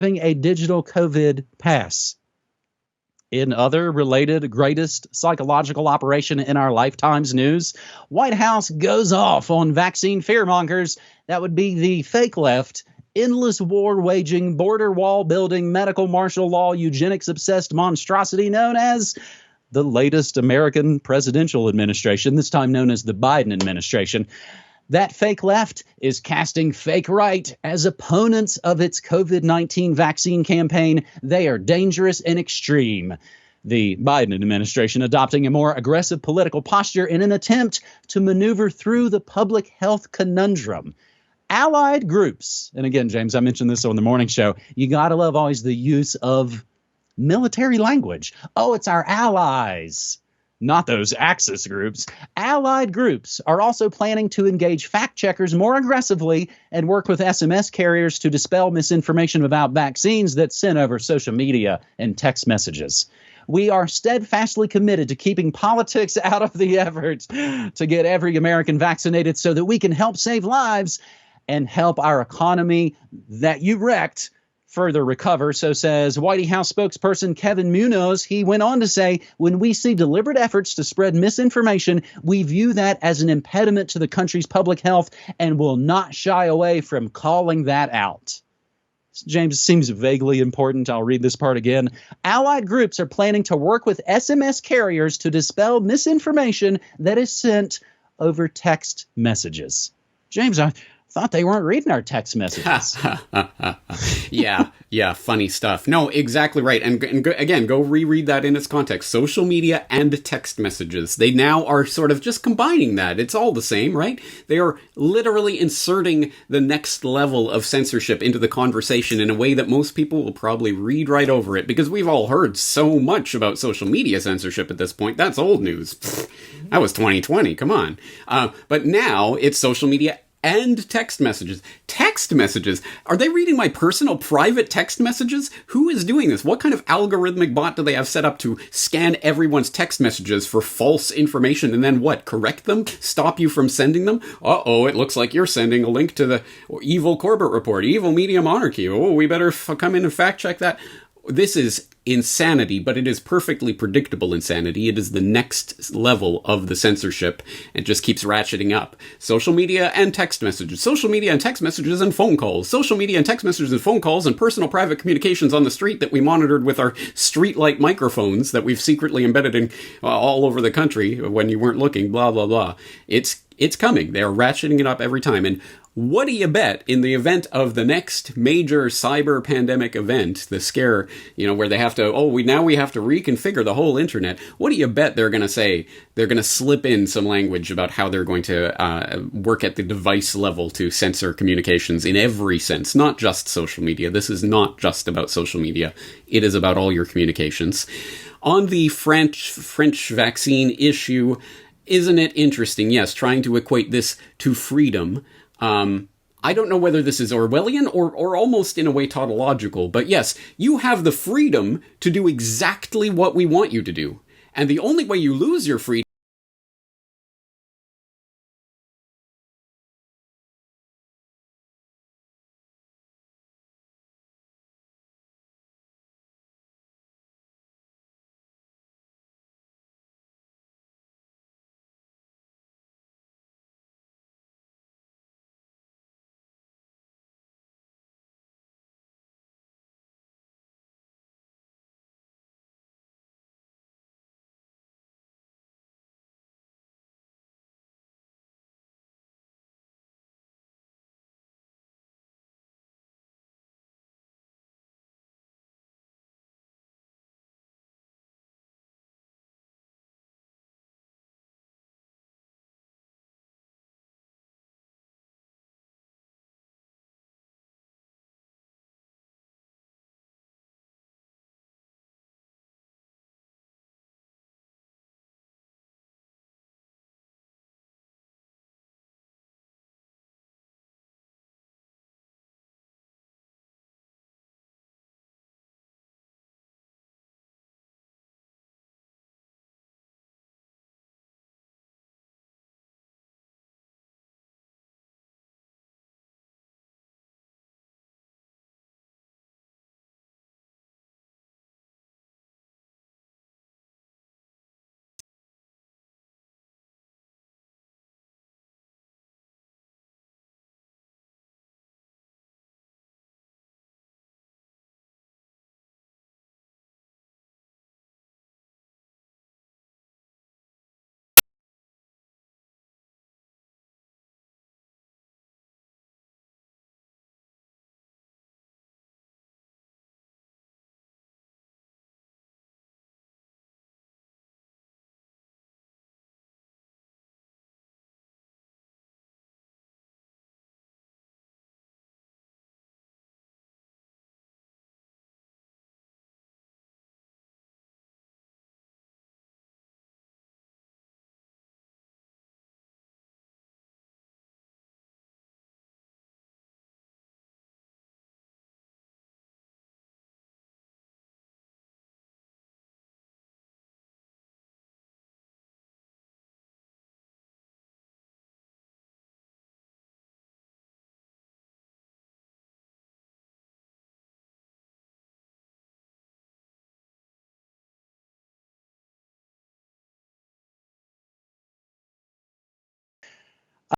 having a digital COVID pass. In other related greatest psychological operation in our lifetimes news, White House goes off on vaccine fearmongers. That would be the fake left, endless war waging, border wall building, medical martial law, eugenics obsessed monstrosity known as the latest American presidential administration, this time known as the Biden administration. That fake left is casting fake right as opponents of its COVID-19 vaccine campaign. They are dangerous and extreme. The Biden administration adopting a more aggressive political posture in an attempt to maneuver through the public health conundrum. Allied groups, and again, James, I mentioned this on the morning show, you got to love always the use of military language. Oh, it's our allies. Not those Axis groups. Allied groups are also planning to engage fact checkers more aggressively and work with SMS carriers to dispel misinformation about vaccines that's sent over social media and text messages. We are steadfastly committed to keeping politics out of the effort to get every American vaccinated so that we can help save lives and help our economy that you wrecked further recover, so says White House spokesperson Kevin Munoz. He went on to say, when we see deliberate efforts to spread misinformation, we view that as an impediment to the country's public health and will not shy away from calling that out. James, seems vaguely important. I'll read this part again. Allied groups are planning to work with SMS carriers to dispel misinformation that is sent over text messages. James, I thought they weren't reading our text messages. Yeah, funny stuff. No, exactly right. And again, go reread that in its context. Social media and text messages. They now are sort of just combining that. It's all the same, right? They are literally inserting the next level of censorship into the conversation in a way that most people will probably read right over it, because we've all heard so much about social media censorship at this point. That's old news. That was 2020. Come on. But now it's social media and text messages. Text messages? Are they reading my personal private text messages? Who is doing this? What kind of algorithmic bot do they have set up to scan everyone's text messages for false information and then what? Correct them? Stop you from sending them? Uh-oh, it looks like you're sending a link to the evil Corbett report, evil media monarchy. Oh, we better come in and fact check that. This is insanity, but it is perfectly predictable insanity. It is the next level of the censorship and just keeps ratcheting up. Social media and text messages. Social media and text messages and phone calls. Social media and text messages and phone calls and personal private communications on the street that we monitored with our streetlight microphones that we've secretly embedded in all over the country when you weren't looking, blah, blah, blah. It's coming. They're ratcheting it up every time. And what do you bet in the event of the next major cyber pandemic event, the scare, where they have to, we have to reconfigure the whole internet. What do you bet they're going to say? They're going to slip in some language about how they're going to work at the device level to censor communications in every sense, not just social media. This is not just about social media. It is about all your communications. On the French vaccine issue, isn't it interesting? Yes, trying to equate this to freedom. I don't know whether this is Orwellian or almost in a way tautological, but yes, you have the freedom to do exactly what we want you to do. And the only way you lose your freedom